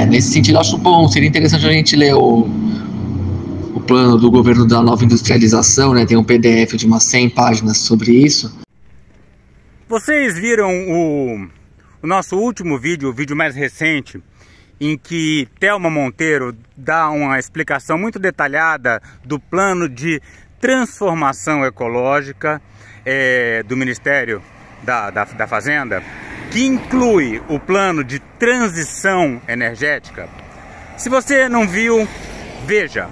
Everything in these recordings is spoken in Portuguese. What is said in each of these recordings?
Nesse sentido, eu acho bom, seria interessante a gente ler o plano do governo da nova industrialização, né? Tem um PDF de umas 100 páginas sobre isso. Vocês viram o nosso último vídeo, o vídeo mais recente, em que Thelma Monteiro dá uma explicação muito detalhada do plano de transformação ecológica do Ministério da Fazenda, que inclui o plano de transição energética. Se você não viu, veja,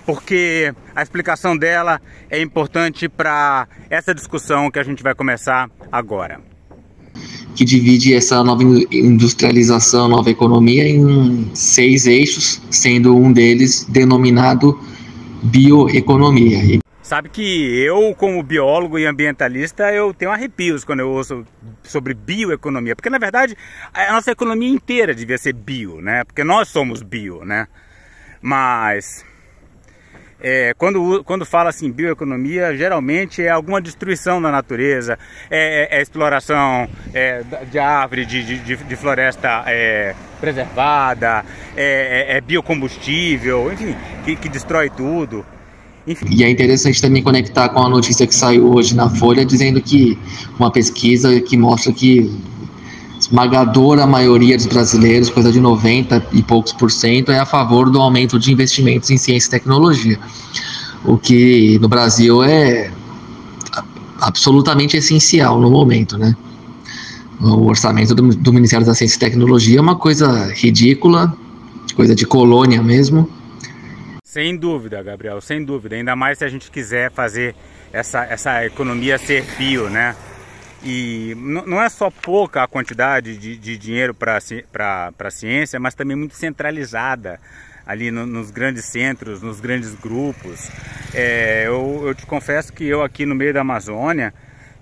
porque a explicação dela é importante para essa discussão que a gente vai começar agora. Que divide essa nova industrialização, nova economia em 6 eixos, sendo um deles denominado bioeconomia. Sabe que eu, como biólogo e ambientalista, eu tenho arrepios quando eu ouço sobre bioeconomia, porque na verdade a nossa economia inteira devia ser bio, né? Porque nós somos bio, né? Mas quando fala assim bioeconomia, geralmente é alguma destruição da natureza, exploração de árvore, de floresta preservada, biocombustível, enfim, que destrói tudo. Enfim. E é interessante também conectar com a notícia que saiu hoje na Folha, dizendo que uma pesquisa que mostra que esmagadora maioria dos brasileiros, coisa de 90 e poucos %, é a favor do aumento de investimentos em ciência e tecnologia, o que no Brasil é absolutamente essencial no momento, né? O orçamento do Ministério da Ciência e Tecnologia é uma coisa ridícula, coisa de colônia mesmo. Sem dúvida, Gabriel, sem dúvida, ainda mais se a gente quiser fazer essa economia ser bio, né? E não é só pouca a quantidade de dinheiro para a ciência, mas também muito centralizada ali nos grandes centros, nos grandes grupos. Eu te confesso que eu aqui no meio da Amazônia,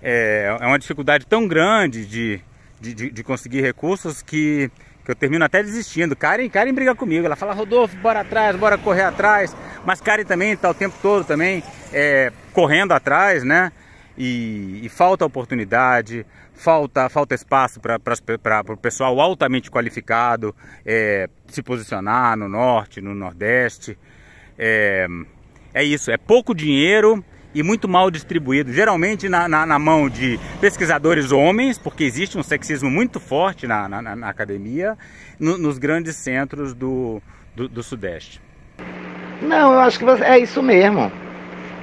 é uma dificuldade tão grande de conseguir recursos que eu termino até desistindo. Karen briga comigo, ela fala: Rodolfo, bora atrás, bora correr atrás. Mas Karen também está o tempo todo também correndo atrás, né? E falta oportunidade, falta espaço para o pessoal altamente qualificado se posicionar no norte, no nordeste. É isso, é pouco dinheiro e muito mal distribuído, geralmente na mão de pesquisadores homens, porque existe um sexismo muito forte na academia, nos grandes centros do Sudeste. Não, eu acho que é isso mesmo.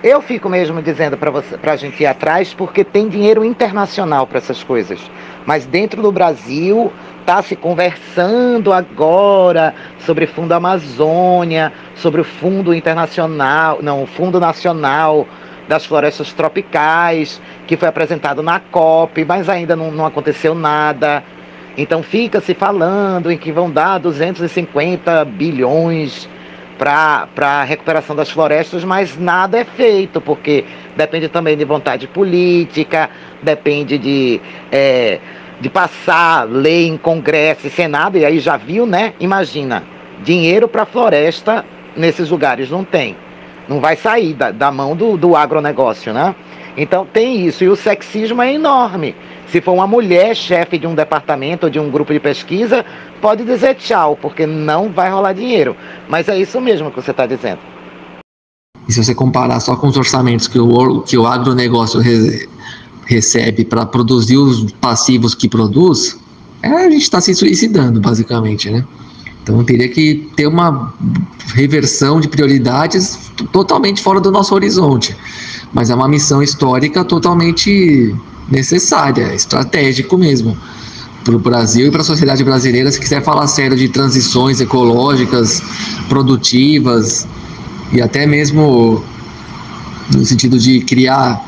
Eu fico mesmo dizendo para a gente ir atrás, porque tem dinheiro internacional para essas coisas. Mas dentro do Brasil está se conversando agora sobre Fundo Amazônia, sobre o Fundo Internacional, não, o Fundo Nacional das Florestas Tropicais, que foi apresentado na COP, mas ainda não aconteceu nada. Então fica se falando em que vão dar 250 bilhões para a recuperação das florestas, mas nada é feito, porque depende também de vontade política, depende de passar lei em Congresso e Senado, e aí já viu, né? Imagina, dinheiro para floresta nesses lugares não tem. Não vai sair da mão do agronegócio, né? Então tem isso, e o sexismo é enorme. Se for uma mulher chefe de um departamento ou de um grupo de pesquisa, pode dizer tchau, porque não vai rolar dinheiro. Mas é isso mesmo que você está dizendo. E se você comparar só com os orçamentos que o agronegócio recebe para produzir os passivos que produz, a gente está se suicidando, basicamente, né? Então teria que ter uma reversão de prioridades totalmente fora do nosso horizonte. Mas é uma missão histórica totalmente necessária, estratégico mesmo, para o Brasil e para a sociedade brasileira, se quiser falar sério de transições ecológicas, produtivas, e até mesmo no sentido de criar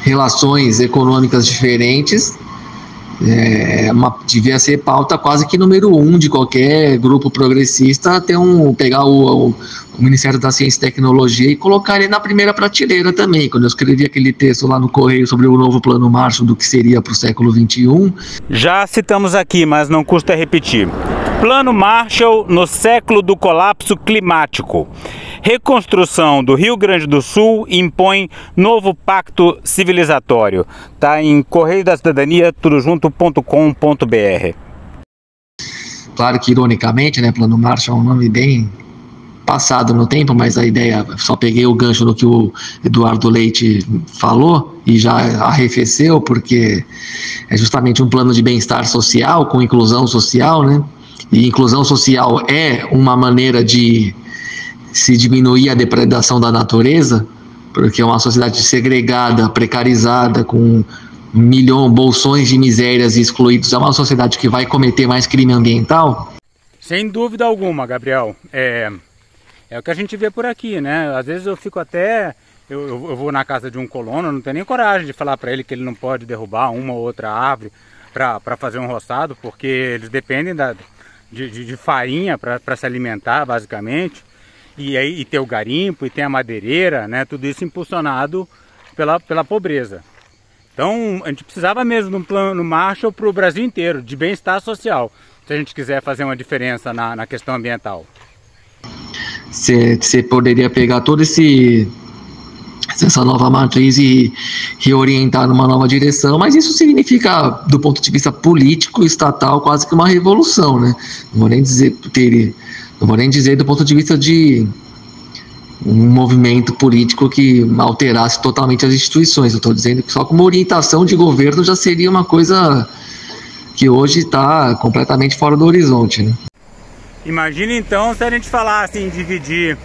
relações econômicas diferentes. Devia ser pauta quase que número 1 de qualquer grupo progressista, pegar o Ministério da Ciência e Tecnologia e colocar ele na primeira prateleira também. Quando eu escrevi aquele texto lá no Correio sobre o novo Plano Marshall do que seria para o século XXI. Já citamos aqui, mas não custa repetir. Plano Marshall no século do colapso climático. Reconstrução do Rio Grande do Sul impõe novo pacto civilizatório. Tá em Correio da Cidadania, tudojunto.com.br. Claro que, ironicamente, né, Plano Marshall é um nome bem passado no tempo, mas a ideia, só peguei o gancho no que o Eduardo Leite falou e já arrefeceu, porque é justamente um plano de bem-estar social, com inclusão social, né? E inclusão social é uma maneira de se diminuir a depredação da natureza, porque uma sociedade segregada, precarizada, com bolsões de misérias e excluídos, é uma sociedade que vai cometer mais crime ambiental? Sem dúvida alguma, Gabriel. É o que a gente vê por aqui, né? Às vezes eu fico até... Eu vou na casa de um colono, não tenho nem coragem de falar para ele que ele não pode derrubar uma ou outra árvore para fazer um roçado, porque eles dependem de farinha para se alimentar, basicamente. E tem o garimpo, e tem a madeireira, né? Tudo isso impulsionado pela pobreza. Então, a gente precisava mesmo de um plano Marshall para o Brasil inteiro, de bem-estar social, se a gente quiser fazer uma diferença na questão ambiental. Você poderia pegar toda essa nova matriz e reorientar numa nova direção, mas isso significa, do ponto de vista político, estatal, quase que uma revolução, né? Não vou nem dizer do ponto de vista de um movimento político que alterasse totalmente as instituições. Eu estou dizendo que só com uma orientação de governo já seria uma coisa que hoje está completamente fora do horizonte, né? Imagina então se a gente falasse em dividir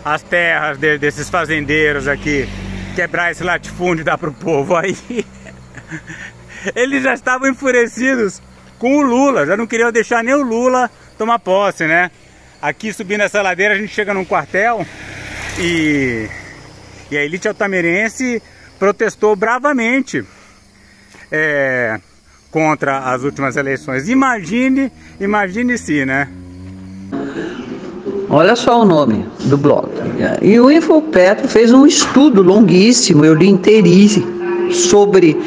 as terras desses fazendeiros aqui, quebrar esse latifúndio e dar para o povo. Aí eles já estavam enfurecidos com o Lula, já não queriam deixar nem o Lula tomar posse, né? Aqui subindo essa ladeira a gente chega num quartel e a elite altamirense protestou bravamente contra as últimas eleições. Imagine se, né? Olha só o nome do blog. E o Infopetro fez um estudo longuíssimo, eu li inteiríssimo, sobre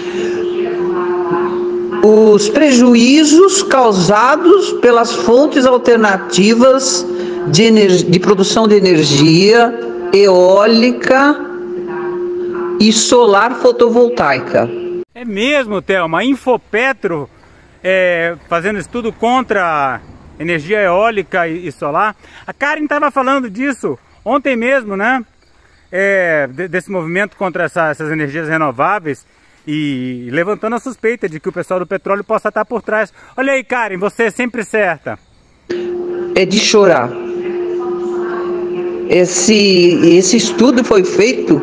os prejuízos causados pelas fontes alternativas de produção de energia eólica e solar fotovoltaica. É mesmo, Thelma? Infopetro fazendo estudo contra energia eólica e solar. A Karen estava falando disso ontem mesmo, né? Desse movimento contra essas energias renováveis e levantando a suspeita de que o pessoal do petróleo possa estar por trás. Olha aí, Karen, você é sempre certa. É de chorar. Esse estudo foi feito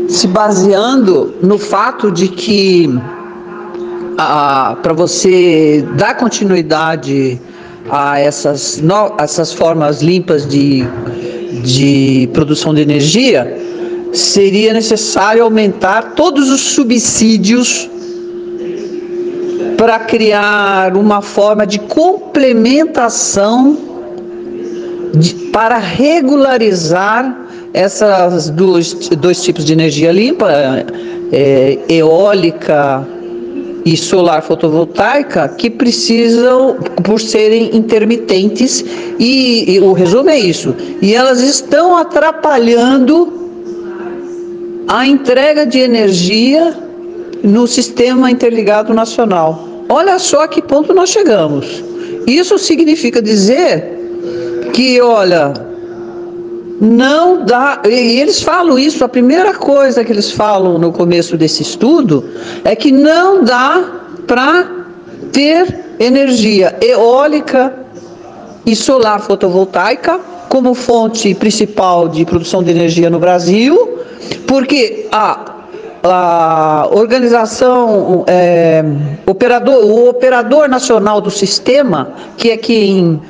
se baseando no fato de que para você dar continuidade a essas formas limpas de produção de energia, seria necessário aumentar todos os subsídios para criar uma forma de complementação para regularizar essas dois tipos de energia limpa, eólica e solar fotovoltaica, que precisam, por serem intermitentes, e o resumo é isso, e elas estão atrapalhando a entrega de energia no sistema interligado nacional. Olha só a que ponto nós chegamos. Isso significa dizer que, olha, não dá, e eles falam isso, a primeira coisa que eles falam no começo desse estudo é que não dá para ter energia eólica e solar fotovoltaica como fonte principal de produção de energia no Brasil, porque a organização, o operador nacional do sistema, que é quem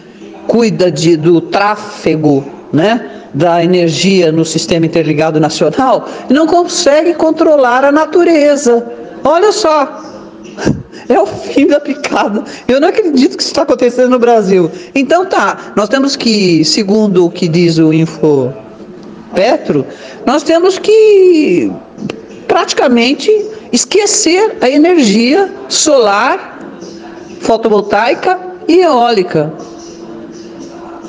cuida do tráfego, né, da energia no sistema interligado nacional, não consegue controlar a natureza. Olha só, é o fim da picada. Eu não acredito que isso está acontecendo no Brasil. Então nós temos que, segundo o que diz o Infopetro, nós temos que praticamente esquecer a energia solar, fotovoltaica e eólica.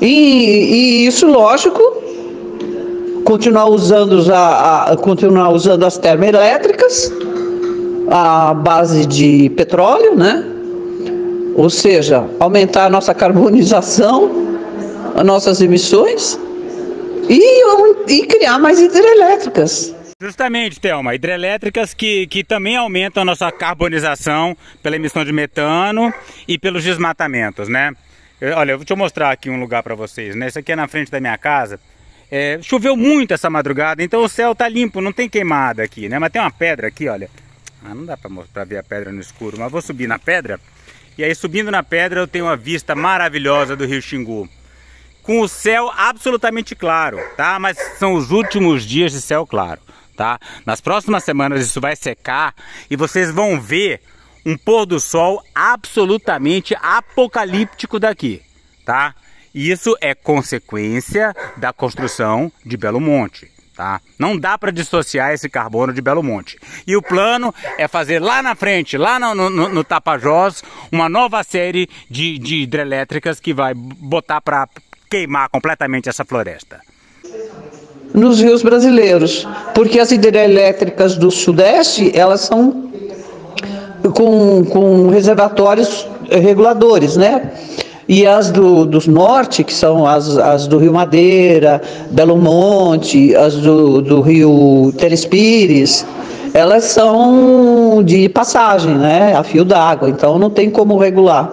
E isso, lógico, continuar usando as termoelétricas à base de petróleo, né? Ou seja, aumentar a nossa carbonização, as nossas emissões e criar mais hidrelétricas. Justamente, Thelma, hidrelétricas que também aumentam a nossa carbonização pela emissão de metano e pelos desmatamentos, né? Olha, deixa eu mostrar aqui um lugar para vocês, né? Isso aqui é na frente da minha casa. Choveu muito essa madrugada, então o céu tá limpo, não tem queimada aqui, né? Mas tem uma pedra aqui, olha. Não dá para ver a pedra no escuro, mas vou subir na pedra. E aí, subindo na pedra, eu tenho uma vista maravilhosa do Rio Xingu, com o céu absolutamente claro, tá? Mas são os últimos dias de céu claro, tá? Nas próximas semanas isso vai secar e vocês vão ver um pôr do sol absolutamente apocalíptico daqui, tá? E isso é consequência da construção de Belo Monte. Tá? Não dá para dissociar esse carbono de Belo Monte. E o plano é fazer lá na frente, lá no Tapajós, uma nova série de hidrelétricas que vai botar para queimar completamente essa floresta. Nos rios brasileiros, porque as hidrelétricas do Sudeste, elas são com reservatórios reguladores, né? E as do Norte, que são as do Rio Madeira, Belo Monte, as do Rio Telespires, elas são de passagem, né? A fio d'água, então não tem como regular.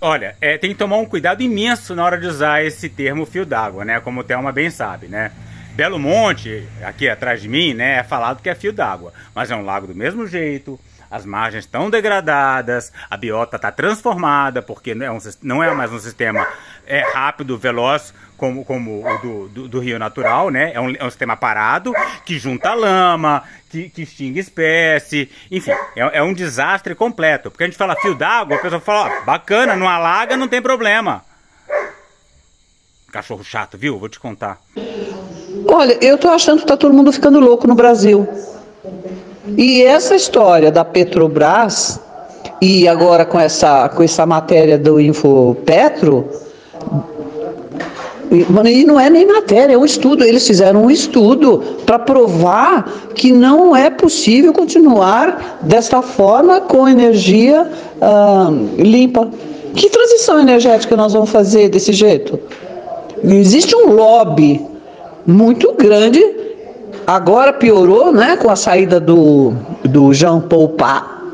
Olha, tem que tomar um cuidado imenso na hora de usar esse termo fio d'água, né? Como o Thelma bem sabe, né? Belo Monte, aqui atrás de mim, né? É falado que é fio d'água, mas é um lago do mesmo jeito. As margens estão degradadas, a biota está transformada, porque não é mais um sistema rápido, veloz, como o do rio natural, né? É um sistema parado, que junta lama, que extingue espécie, enfim, é um desastre completo. Porque a gente fala fio d'água, a pessoa fala, ó, bacana, não alaga, não tem problema. Cachorro chato, viu? Vou te contar. Olha, eu tô achando que tá todo mundo ficando louco no Brasil. E essa história da Petrobras, e agora com essa matéria do Infopetro, e não é nem matéria, é um estudo. Eles fizeram um estudo para provar que não é possível continuar dessa forma com energia limpa. Que transição energética nós vamos fazer desse jeito? Existe um lobby muito grande. Agora piorou, né, com a saída do Jean Paul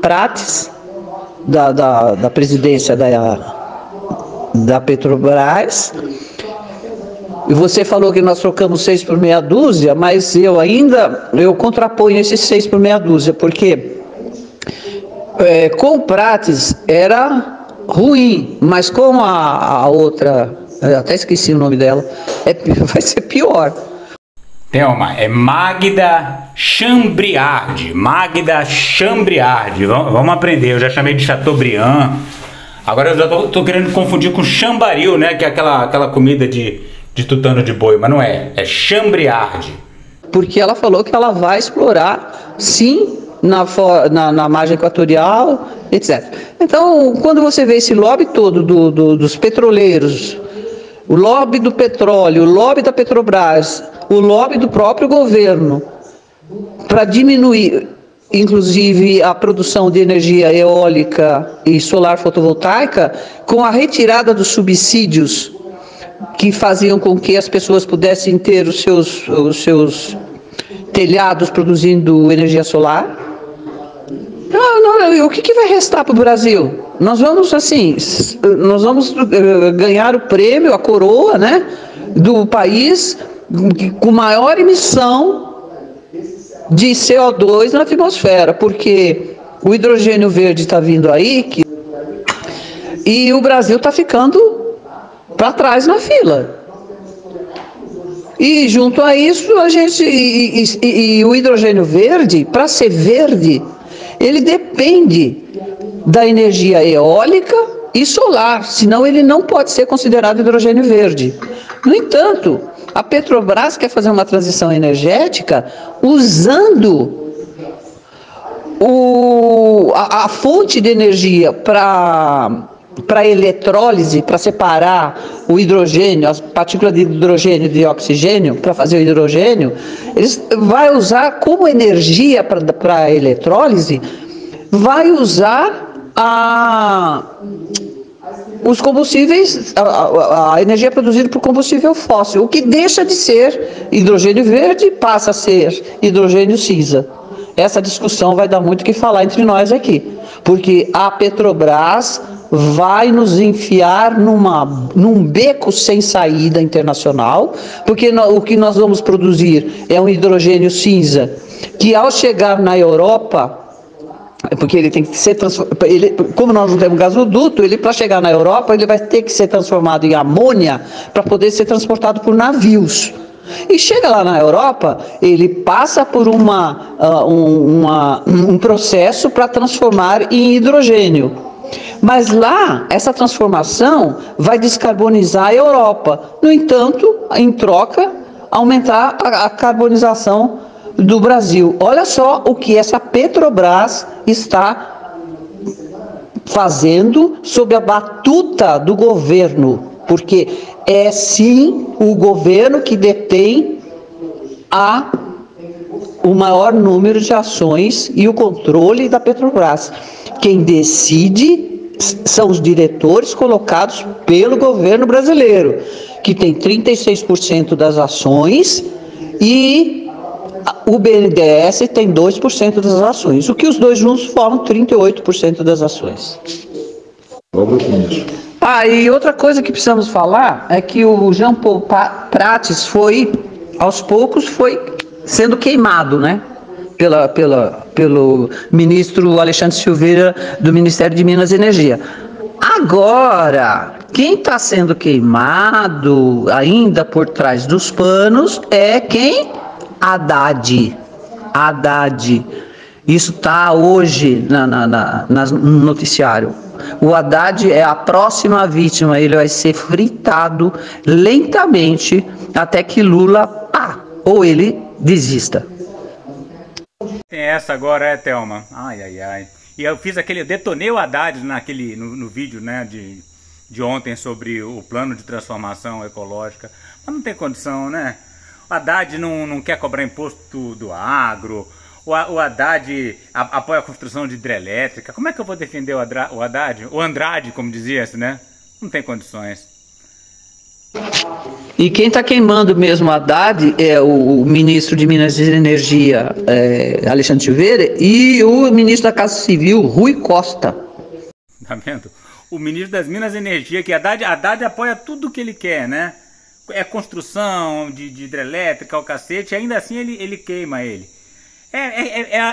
Prates da presidência da Petrobras. E você falou que nós trocamos 6 por meia dúzia, mas eu contraponho esses 6 por meia dúzia, porque com o Prates era ruim, mas com a outra, eu até esqueci o nome dela, vai ser pior. Thelma, é Magda Chambriard. Magda Chambriard. Vamos aprender. Eu já chamei de Chateaubriand. Agora eu já tô querendo confundir com chambaril, né? Que é aquela comida de tutano de boi, mas não é. É Chambriard. Porque ela falou que ela vai explorar, sim, na margem equatorial, etc. Então, quando você vê esse lobby todo dos petroleiros, o lobby do petróleo, o lobby da Petrobras, o lobby do próprio governo, para diminuir, inclusive, a produção de energia eólica e solar fotovoltaica, com a retirada dos subsídios que faziam com que as pessoas pudessem ter os seus telhados produzindo energia solar. O que vai restar para o Brasil? Nós vamos ganhar o prêmio, a coroa, né, do país com maior emissão de CO2 na atmosfera, porque o hidrogênio verde está vindo aí e o Brasil está ficando para trás na fila. E junto a isso, o hidrogênio verde, para ser verde, ele depende da energia eólica e solar, senão ele não pode ser considerado hidrogênio verde. No entanto, a Petrobras quer fazer uma transição energética usando a fonte de energia para para eletrólise, para separar o hidrogênio, as partículas de hidrogênio e de oxigênio, para fazer o hidrogênio, eles vai usar como energia para eletrólise, vai usar os combustíveis, a energia produzida por combustível fóssil, o que deixa de ser hidrogênio verde e passa a ser hidrogênio cinza. Essa discussão vai dar muito o que falar entre nós aqui, porque a Petrobras vai nos enfiar num beco sem saída internacional, porque o que nós vamos produzir é um hidrogênio cinza, que ao chegar na Europa, porque ele tem que ser transformado, como nós não temos gasoduto, ele para chegar na Europa ele vai ter que ser transformado em amônia para poder ser transportado por navios. E chega lá na Europa, ele passa por um processo para transformar em hidrogênio. Mas lá, essa transformação vai descarbonizar a Europa. No entanto, em troca, aumentar a carbonização do Brasil. Olha só o que essa Petrobras está fazendo sob a batuta do governo, porque é sim o governo que detém o maior número de ações e o controle da Petrobras. Quem decide são os diretores colocados pelo governo brasileiro, que tem 36% das ações, e o BNDES tem 2% das ações, o que os dois juntos formam 38% das ações. E outra coisa que precisamos falar é que o Jean Paul Prates aos poucos foi sendo queimado, né? Pelo ministro Alexandre Silveira do Ministério de Minas e Energia. Agora, quem está sendo queimado ainda por trás dos panos é quem? Haddad. Isso está hoje no noticiário. O Haddad é a próxima vítima, ele vai ser fritado lentamente até que Lula ou ele desista. Tem essa agora, Thelma? Ai. E eu detonei o Haddad no vídeo, né, de ontem sobre o plano de transformação ecológica. Mas não tem condição, né? O Haddad não quer cobrar imposto do agro. O Haddad apoia a construção de hidrelétrica. Como é que eu vou defender o Haddad? O Andrade, como dizia-se, né? Não tem condições. E quem está queimando mesmo o Haddad é o ministro de Minas e Energia, Alexandre Silveira, e o ministro da Casa Civil, Rui Costa. Tá vendo? O ministro das Minas e Energia, que Haddad apoia tudo que ele quer, né? É construção de hidrelétrica, o cacete, ainda assim ele queima ele.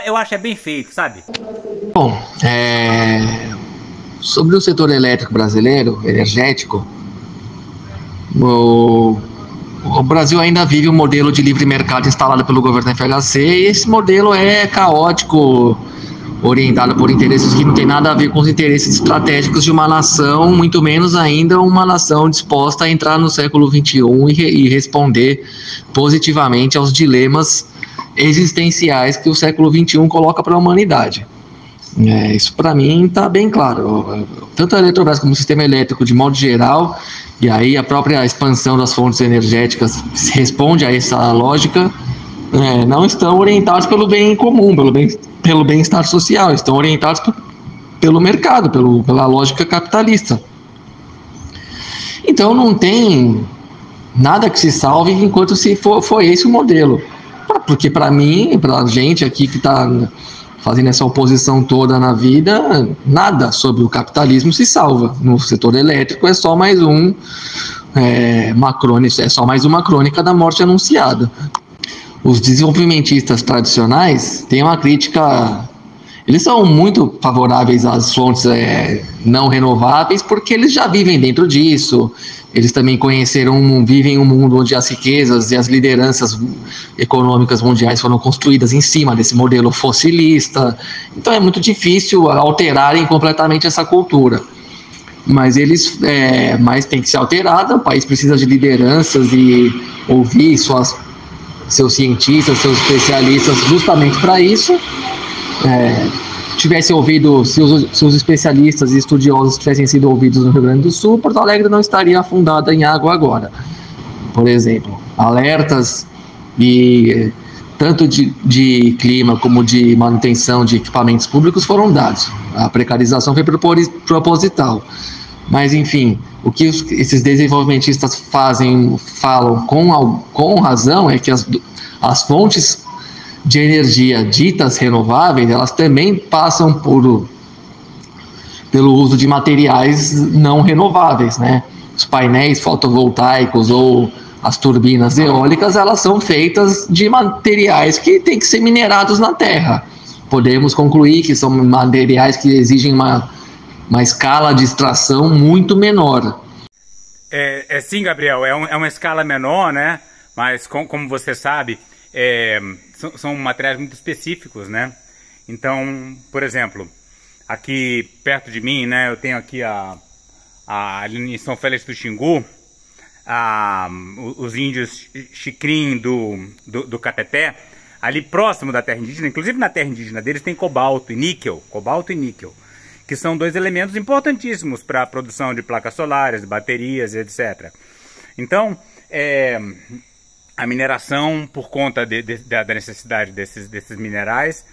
Eu acho bem feito, sabe? Bom, sobre o setor elétrico brasileiro, energético, o Brasil ainda vive um modelo de livre mercado instalado pelo governo FHC, e esse modelo é caótico, orientado por interesses que não tem nada a ver com os interesses estratégicos de uma nação, muito menos ainda uma nação disposta a entrar no século XXI e responder positivamente aos dilemas existenciais que o século XXI coloca para a humanidade. Isso para mim está bem claro. Tanto a Eletrobras como o sistema elétrico de modo geral, e aí a própria expansão das fontes energéticas responde a essa lógica, não estão orientados pelo bem comum, pelo bem-estar social, estão orientados pelo mercado, pela lógica capitalista. Então não tem nada que se salve enquanto se for esse o modelo. Porque para mim, para a gente aqui que está fazendo essa oposição toda na vida, nada sobre o capitalismo se salva. No setor elétrico é só mais uma crônica da morte anunciada. Os desenvolvimentistas tradicionais têm uma crítica, eles são muito favoráveis às fontes não renováveis porque eles já vivem dentro disso. Eles também vivem um mundo onde as riquezas e as lideranças econômicas mundiais foram construídas em cima desse modelo fossilista. Então é muito difícil alterarem completamente essa cultura. Mas mas tem que ser alterada, o país precisa de lideranças e ouvir seus cientistas, seus especialistas justamente para isso. tivesse ouvido, se os especialistas e estudiosos tivessem sido ouvidos no Rio Grande do Sul, Porto Alegre não estaria afundada em água agora. Por exemplo, alertas tanto de clima como de manutenção de equipamentos públicos foram dados. A precarização foi proposital. Mas, enfim, o que esses desenvolvimentistas falam com razão é que as fontes de energia ditas renováveis, elas também passam pelo uso de materiais não renováveis, né? Os painéis fotovoltaicos ou as turbinas eólicas, elas são feitas de materiais que têm que ser minerados na terra. Podemos concluir que são materiais que exigem uma escala de extração muito menor. Sim, Gabriel, é uma escala menor, né? Mas como você sabe, são materiais muito específicos, né? Então, por exemplo, aqui perto de mim, né, eu tenho aqui ali em São Félix do Xingu, os índios Xicrim do Cateté, ali próximo da terra indígena. Inclusive na terra indígena deles tem cobalto e níquel, que são dois elementos importantíssimos para a produção de placas solares, baterias, etc. Então, a mineração, por conta da necessidade desses minerais,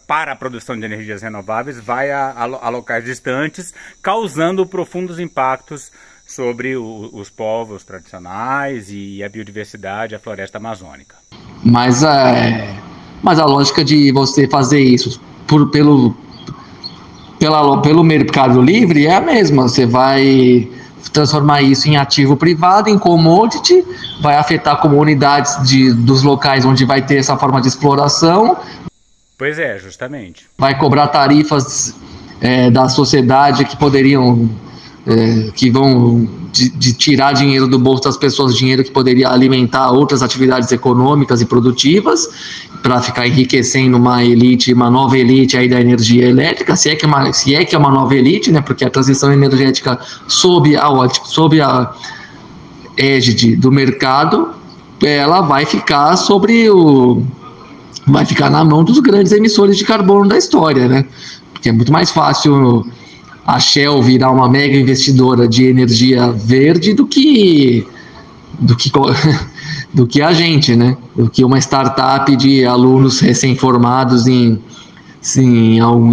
para a produção de energias renováveis, vai a locais distantes, causando profundos impactos sobre os povos tradicionais e a biodiversidade, a floresta amazônica. Mas a lógica de você fazer isso pelo mercado livre é a mesma. Você vai transformar isso em ativo privado, em commodity, vai afetar comunidades dos locais onde vai ter essa forma de exploração. Pois é, justamente. Vai cobrar tarifas da sociedade que poderiam, que vão de tirar dinheiro do bolso das pessoas, dinheiro que poderia alimentar outras atividades econômicas e produtivas, para ficar enriquecendo uma nova elite aí da energia elétrica, se é que é uma nova elite, né? Porque a transição energética sob a égide do mercado, ela vai ficar na mão dos grandes emissores de carbono da história, né? Porque é muito mais fácil a Shell virar uma mega investidora de energia verde do que a gente, né? Do que uma startup de alunos recém-formados em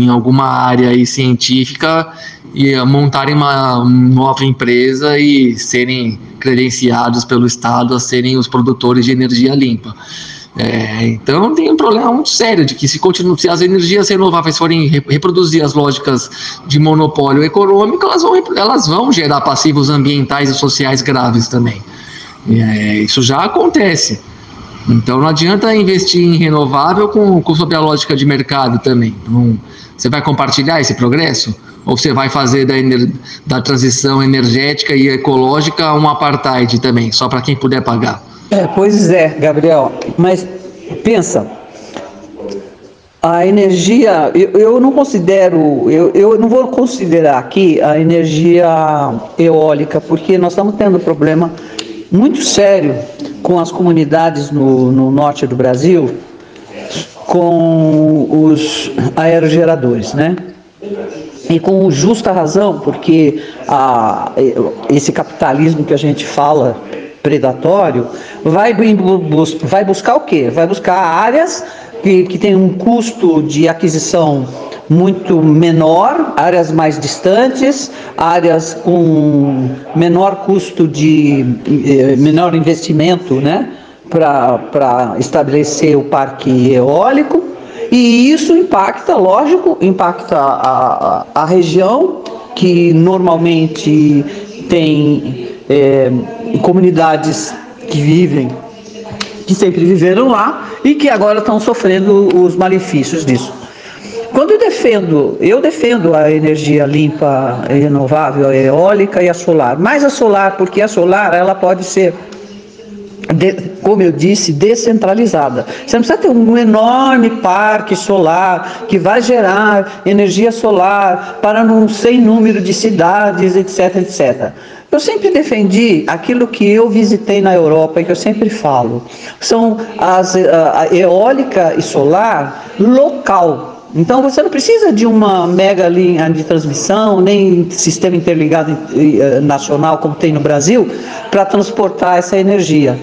alguma área aí científica e montarem uma nova empresa e serem credenciados pelo Estado a serem os produtores de energia limpa. Então tem um problema muito sério de que se as energias renováveis forem reproduzir as lógicas de monopólio econômico, elas vão gerar passivos ambientais e sociais graves também. Isso já acontece. Então não adianta investir em renovável sob a lógica de mercado também. Então, você vai compartilhar esse progresso? Ou você vai fazer da transição energética e ecológica um apartheid também, só para quem puder pagar? Pois é, Gabriel, mas pensa, a energia, eu não vou considerar aqui a energia eólica, porque nós estamos tendo um problema muito sério com as comunidades no norte do Brasil, com os aerogeradores, né? E com justa razão, porque esse capitalismo que a gente fala predatório vai buscar o quê? Vai buscar áreas que tem um custo de aquisição muito menor, áreas mais distantes, áreas com menor custo de menor investimento, né, para estabelecer o parque eólico, e isso impacta a região, que normalmente tem comunidades que sempre viveram lá e que agora estão sofrendo os malefícios disso. Quando eu defendo a energia limpa, renovável, a eólica e a solar, mais a solar, porque a solar ela pode ser, como eu disse, descentralizada. Você não precisa ter um enorme parque solar que vai gerar energia solar para um sem número de cidades, etc, etc. Eu sempre defendi aquilo que eu visitei na Europa e que eu sempre falo. São a eólica e solar local. Então você não precisa de uma mega linha de transmissão, nem sistema interligado nacional como tem no Brasil, para transportar essa energia.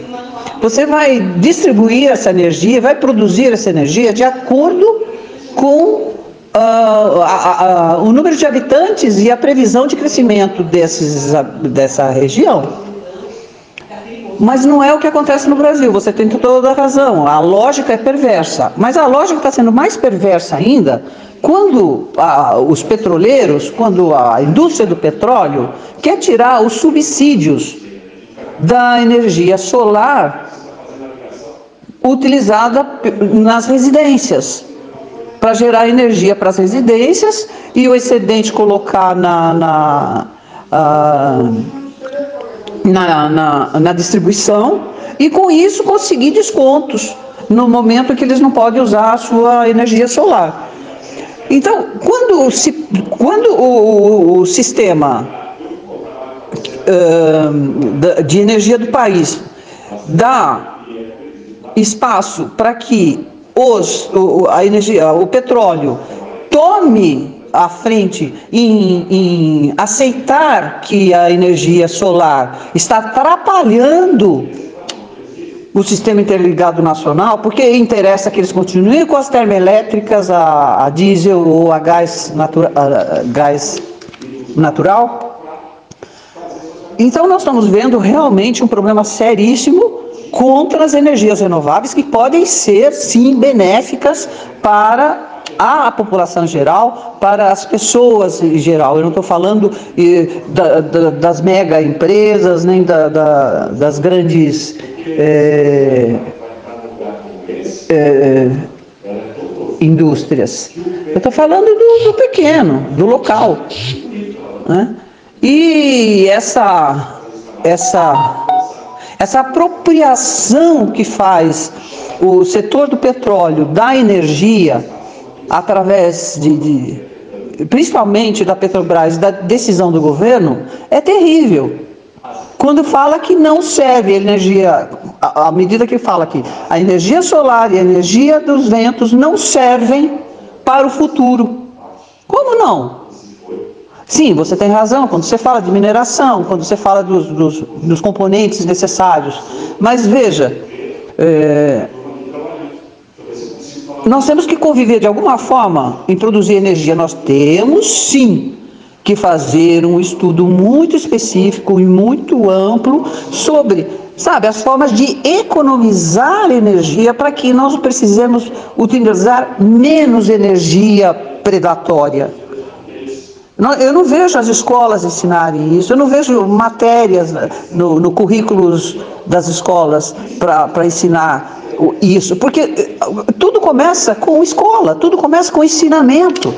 Você vai distribuir essa energia, vai produzir essa energia de acordo com o número de habitantes e a previsão de crescimento dessa região. Mas não é o que acontece no Brasil, você tem toda a razão, a lógica é perversa. Mas a lógica está sendo mais perversa ainda quando os petroleiros, quando a indústria do petróleo quer tirar os subsídios da energia solar utilizada nas residências, para gerar energia para as residências e o excedente colocar na distribuição e com isso conseguir descontos no momento que eles não podem usar a sua energia solar. Então, quando o sistema de energia do país dá espaço para que o petróleo tome à frente em aceitar que a energia solar está atrapalhando o sistema interligado nacional, porque interessa que eles continuem com as termoelétricas a diesel ou a gás natural. Então nós estamos vendo realmente um problema seríssimo contra as energias renováveis, que podem ser, sim, benéficas para a população em geral, para as pessoas em geral. Eu não estou falando das mega empresas, nem das grandes indústrias. Eu estou falando do pequeno, do local, né? E essa apropriação que faz o setor do petróleo da energia através principalmente da Petrobras, da decisão do governo, é terrível. Quando fala que não serve a energia, à medida que fala que a energia solar e a energia dos ventos não servem para o futuro. Como não? Sim, você tem razão quando você fala de mineração, quando você fala dos componentes necessários. Mas veja, nós temos que conviver de alguma forma em produzir energia. Nós temos sim que fazer um estudo muito específico e muito amplo sobre, sabe, as formas de economizar energia para que nós precisemos utilizar menos energia predatória. Eu não vejo as escolas ensinarem isso, eu não vejo matérias no currículo das escolas para ensinar isso, porque tudo começa com escola, tudo começa com ensinamento.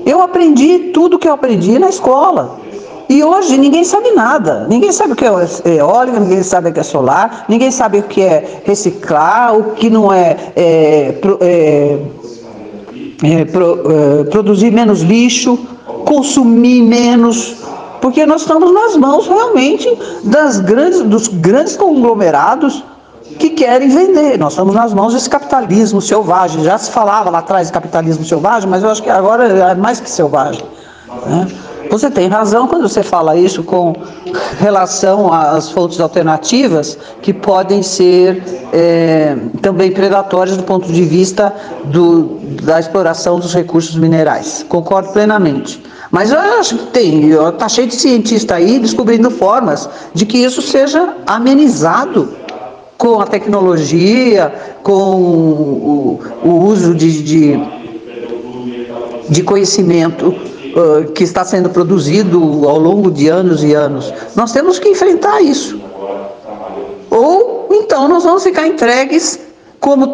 Eu aprendi tudo que eu aprendi na escola. E hoje ninguém sabe nada. Ninguém sabe o que é eólica, ninguém sabe o que é solar, ninguém sabe o que é reciclar, o que não produzir menos lixo, consumir menos, porque nós estamos nas mãos realmente dos grandes conglomerados que querem vender. Nós estamos nas mãos desse capitalismo selvagem. Já se falava lá atrás de capitalismo selvagem, mas eu acho que agora é mais que selvagem, né? Você tem razão quando você fala isso com relação às fontes alternativas, que podem ser também predatórias do ponto de vista da exploração dos recursos minerais. Concordo plenamente. Mas eu acho que está cheio de cientista aí descobrindo formas de que isso seja amenizado com a tecnologia, com o uso de conhecimento que está sendo produzido ao longo de anos e anos. Nós temos que enfrentar isso. Ou então nós vamos ficar entregues, como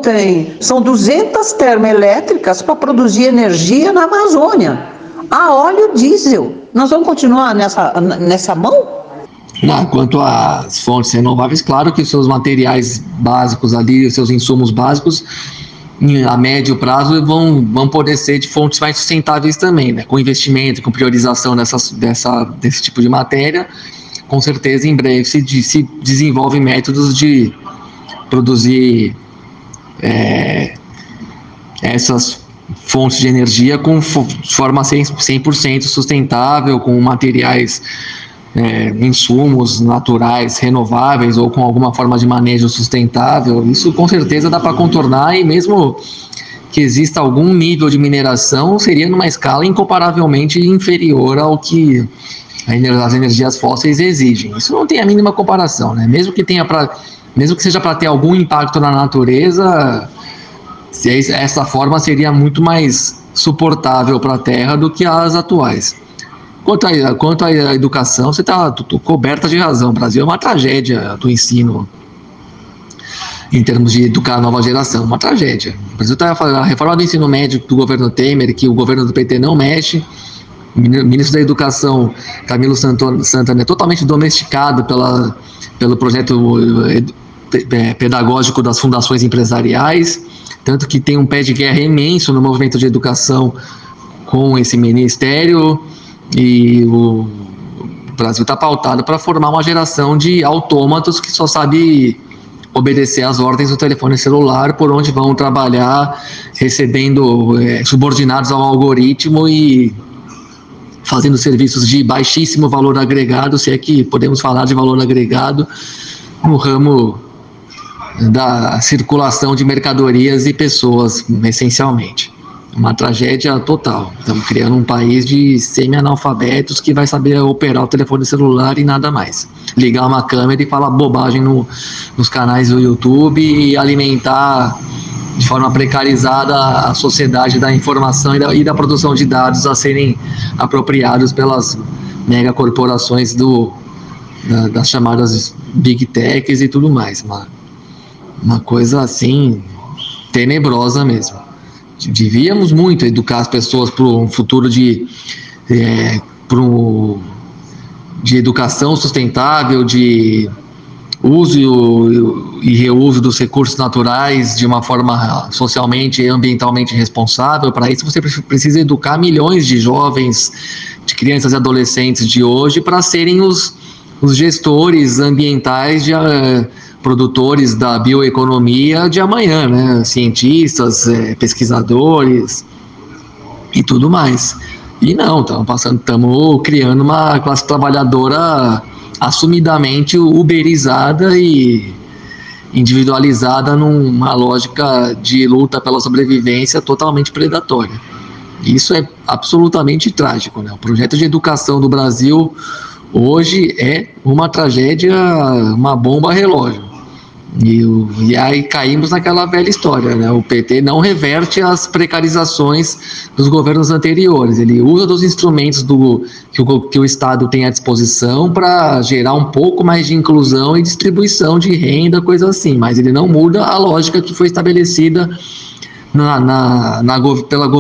são 200 termoelétricas para produzir energia na Amazônia, a óleo diesel. Nós vamos continuar nessa mão? Não, quanto às fontes renováveis, claro que os seus materiais básicos ali, os seus insumos básicos, a médio prazo vão poder ser de fontes mais sustentáveis também, né? Com investimento, com priorização desse tipo de matéria, com certeza em breve se desenvolvem métodos de produzir essas fontes de energia de forma 100% sustentável, com materiais, insumos naturais, renováveis, ou com alguma forma de manejo sustentável. Isso com certeza dá para contornar, e mesmo que exista algum nível de mineração, seria numa escala incomparavelmente inferior ao que as energias fósseis exigem. Isso não tem a mínima comparação, né? Mesmo que seja para ter algum impacto na natureza, essa forma seria muito mais suportável para a Terra do que as atuais. Quanto à educação, você está coberta de razão. O Brasil é uma tragédia do ensino, em termos de educar a nova geração, uma tragédia. O Brasil está a reforma do ensino médio do governo Temer, que o governo do PT não mexe. O ministro da Educação, Camilo Santana, é totalmente domesticado pelo projeto pedagógico das fundações empresariais, tanto que tem um pé de guerra imenso no movimento de educação com esse ministério, e o Brasil está pautado para formar uma geração de autômatos que só sabe obedecer às ordens do telefone celular, por onde vão trabalhar, recebendo subordinados ao algoritmo e fazendo serviços de baixíssimo valor agregado, se é que podemos falar de valor agregado, no ramo da circulação de mercadorias e pessoas, essencialmente. Uma tragédia total. Estamos criando um país de semi-analfabetos que vai saber operar o telefone celular e nada mais. Ligar uma câmera e falar bobagem nos canais do YouTube e alimentar de forma precarizada a sociedade da informação e da produção de dados a serem apropriados pelas megacorporações das chamadas Big Techs e tudo mais. Uma coisa assim tenebrosa mesmo. Devíamos muito educar as pessoas para um futuro de educação sustentável, de uso e reuso dos recursos naturais de uma forma socialmente e ambientalmente responsável. Para isso você precisa educar milhões de jovens, de crianças e adolescentes de hoje, para serem os gestores ambientais, produtores da bioeconomia de amanhã, né? Cientistas, pesquisadores e tudo mais. E não, estamos criando uma classe trabalhadora assumidamente uberizada e individualizada numa lógica de luta pela sobrevivência totalmente predatória. Isso é absolutamente trágico, né? O projeto de educação do Brasil hoje é uma tragédia, uma bomba relógio. E aí caímos naquela velha história, né? O PT não reverte as precarizações dos governos anteriores. Ele usa dos instrumentos que o Estado tem à disposição para gerar um pouco mais de inclusão e distribuição de renda, coisa assim. Mas ele não muda a lógica que foi estabelecida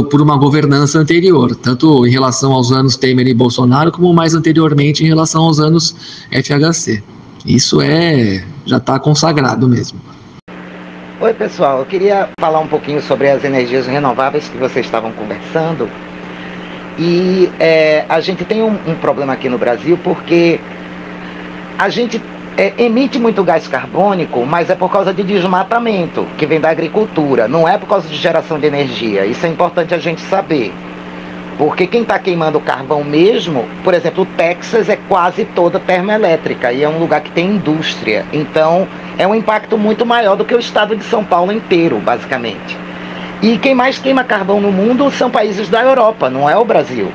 por uma governança anterior, tanto em relação aos anos Temer e Bolsonaro, como mais anteriormente em relação aos anos FHC. Isso já está consagrado mesmo. Oi pessoal, eu queria falar um pouquinho sobre as energias renováveis que vocês estavam conversando. E a gente tem um problema aqui no Brasil, porque a gente emite muito gás carbônico, mas é por causa de desmatamento, que vem da agricultura, não é por causa de geração de energia. Isso é importante a gente saber. Porque quem está queimando carvão mesmo, por exemplo, o Texas é quase toda termoelétrica e é um lugar que tem indústria. Então, é um impacto muito maior do que o estado de São Paulo inteiro, basicamente. E quem mais queima carvão no mundo são países da Europa, não é o Brasil.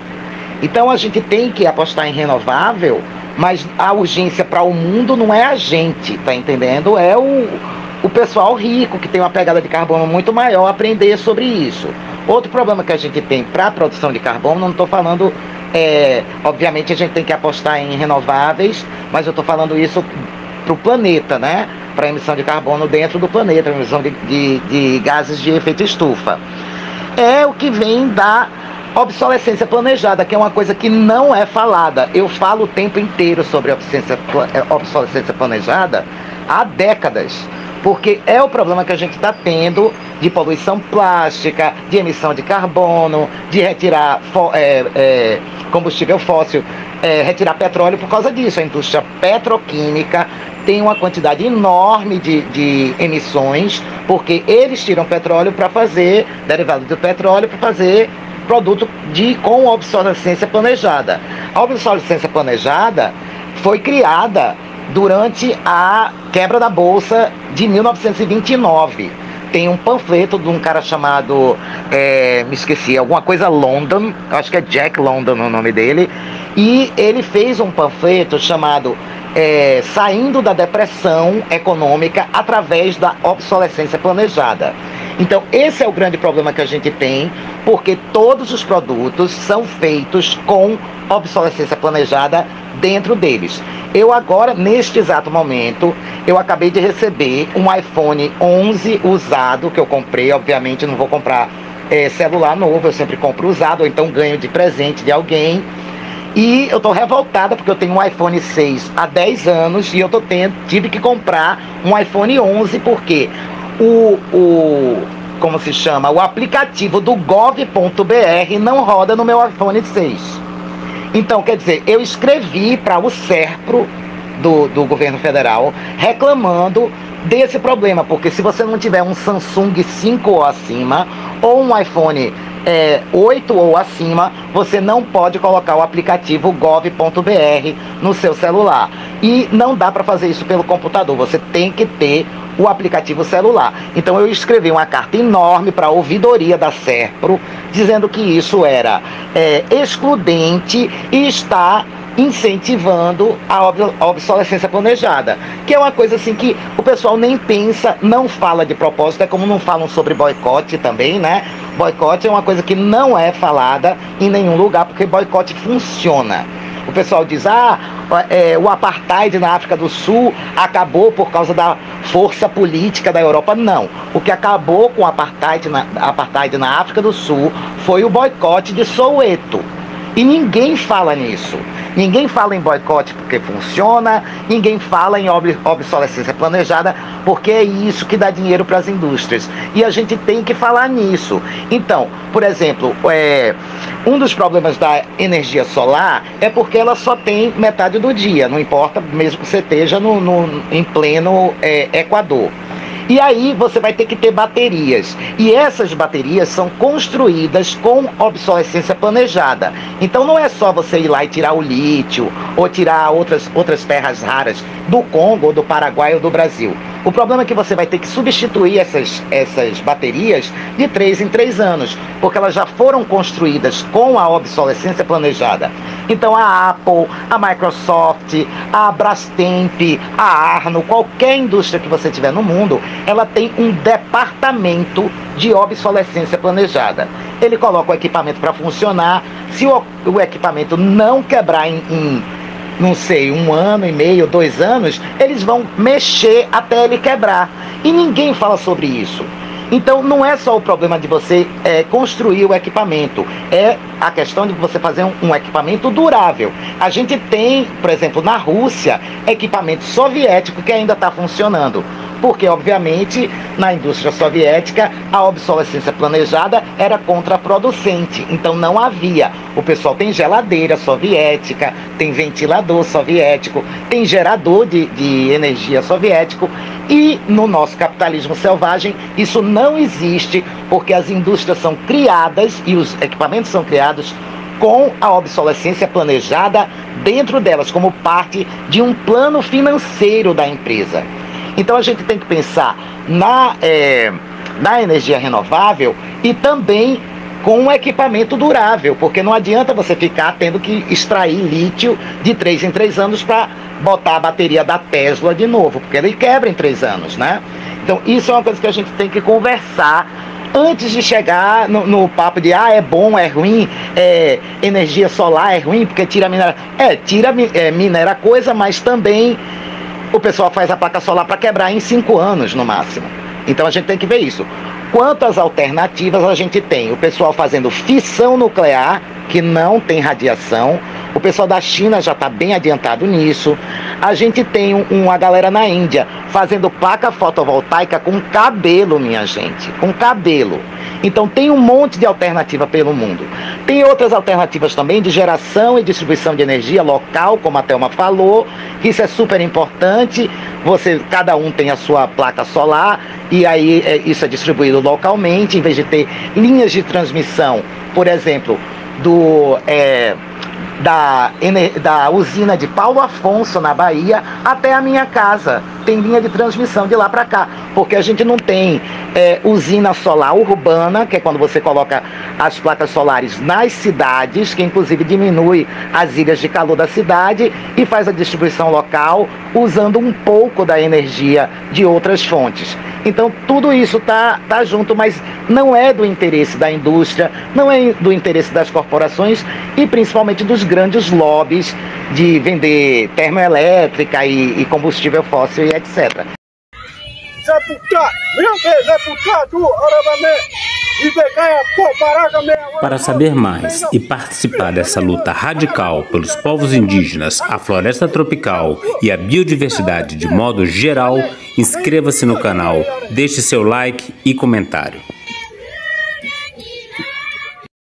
Então, a gente tem que apostar em renovável, mas a urgência para o mundo não é a gente, tá entendendo? É o pessoal rico, que tem uma pegada de carbono muito maior, aprender sobre isso. Outro problema que a gente tem para a produção de carbono, não estou falando, obviamente a gente tem que apostar em renováveis, mas eu estou falando isso para o planeta, né? Para a emissão de carbono dentro do planeta, a emissão de gases de efeito estufa. É o que vem da obsolescência planejada, que é uma coisa que não é falada. Eu falo o tempo inteiro sobre obsolescência planejada há décadas. Porque é o problema que a gente está tendo de poluição plástica, de emissão de carbono, de retirar combustível fóssil retirar petróleo por causa disso. A indústria petroquímica tem uma quantidade enorme de emissões, porque eles tiram petróleo para fazer, derivado do petróleo, para fazer produto com obsolescência planejada. A obsolescência planejada foi criada durante a quebra da Bolsa de 1929. Tem um panfleto de um cara chamado, me esqueci, alguma coisa London, acho que é Jack London o nome dele, e ele fez um panfleto chamado Saindo da Depressão Econômica através da Obsolescência Planejada. Então esse é o grande problema que a gente tem, porque todos os produtos são feitos com obsolescência planejada dentro deles. Eu agora, neste exato momento, eu acabei de receber um iPhone 11 usado, que eu comprei. Obviamente não vou comprar celular novo, eu sempre compro usado, ou então ganho de presente de alguém. E eu tô revoltada porque eu tenho um iPhone 6 há 10 anos e eu tive que comprar um iPhone 11 porque como se chama? O aplicativo do gov.br não roda no meu iPhone 6. Então, quer dizer, eu escrevi para o SERPRO do governo federal reclamando desse problema, porque se você não tiver um Samsung 5 ou acima, ou um iPhone 8 ou acima, você não pode colocar o aplicativo gov.br no seu celular. E não dá para fazer isso pelo computador, você tem que ter o aplicativo celular. Então eu escrevi uma carta enorme para a ouvidoria da SERPRO, dizendo que isso era excludente e está incentivando a obsolescência planejada, que é uma coisa assim que o pessoal nem pensa, não fala de propósito, é como não falam sobre boicote também, né? Boicote é uma coisa que não é falada em nenhum lugar, porque boicote funciona. O pessoal diz, o apartheid na África do Sul acabou por causa da força política da Europa. Não. O que acabou com o apartheid na África do Sul foi o boicote de Soweto. E ninguém fala nisso. Ninguém fala em boicote porque funciona, ninguém fala em obsolescência planejada porque é isso que dá dinheiro para as indústrias. E a gente tem que falar nisso. Então, por exemplo, um dos problemas da energia solar é porque ela só tem metade do dia, não importa mesmo que você esteja em pleno Equador. E aí você vai ter que ter baterias. E essas baterias são construídas com obsolescência planejada. Então não é só você ir lá e tirar o lítio ou tirar outras terras raras do Congo, ou do Paraguai ou do Brasil. O problema é que você vai ter que substituir essas baterias de 3 em 3 anos, porque elas já foram construídas com a obsolescência planejada. Então a Apple, a Microsoft, a Brastemp, a Arno, qualquer indústria que você tiver no mundo, ela tem um departamento de obsolescência planejada. Ele coloca o equipamento para funcionar. Se o equipamento não quebrar em não sei, 1 ano e meio, 2 anos, eles vão mexer até ele quebrar. E ninguém fala sobre isso. Então não é só o problema de você construir o equipamento, é a questão de você fazer um equipamento durável. A gente tem, por exemplo, na Rússia, equipamento soviético que ainda está funcionando. Porque, obviamente, na indústria soviética, a obsolescência planejada era contraproducente. Então não havia. O pessoal tem geladeira soviética, tem ventilador soviético, tem gerador de energia soviético. E no nosso capitalismo selvagem, isso não existe, porque as indústrias são criadas e os equipamentos são criados com a obsolescência planejada dentro delas, como parte de um plano financeiro da empresa. Então a gente tem que pensar na energia renovável e também com um equipamento durável, porque não adianta você ficar tendo que extrair lítio de 3 em 3 anos para botar a bateria da Tesla de novo, porque ele quebra em 3 anos, né? Então isso é uma coisa que a gente tem que conversar antes de chegar no papo de é bom, é ruim, energia solar é ruim porque tira minério. Minera coisa, mas também o pessoal faz a placa solar para quebrar em 5 anos no máximo. Então a gente tem que ver isso. Quanto às alternativas, a gente tem o pessoal fazendo fissão nuclear, que não tem radiação, o O pessoal da China já está bem adiantado nisso. A gente tem uma galera na Índia fazendo placa fotovoltaica com cabelo, minha gente, com cabelo. Então tem um monte de alternativa pelo mundo. Tem outras alternativas também de geração e distribuição de energia local, como a Thelma falou, que isso é super importante. Cada um tem a sua placa solar e aí isso é distribuído localmente, em vez de ter linhas de transmissão, por exemplo, da usina de Paulo Afonso, na Bahia, até a minha casa. Tem linha de transmissão de lá para cá, porque a gente não tem usina solar urbana, que é quando você coloca as placas solares nas cidades, que inclusive diminui as ilhas de calor da cidade e faz a distribuição local usando um pouco da energia de outras fontes. Então tudo isso tá junto, mas não é do interesse da indústria, não é do interesse das corporações e principalmente dos grandes lobbies de vender termoelétrica e combustível fóssil e etc. Para saber mais e participar dessa luta radical pelos povos indígenas, a floresta tropical e a biodiversidade de modo geral, inscreva-se no canal, deixe seu like e comentário.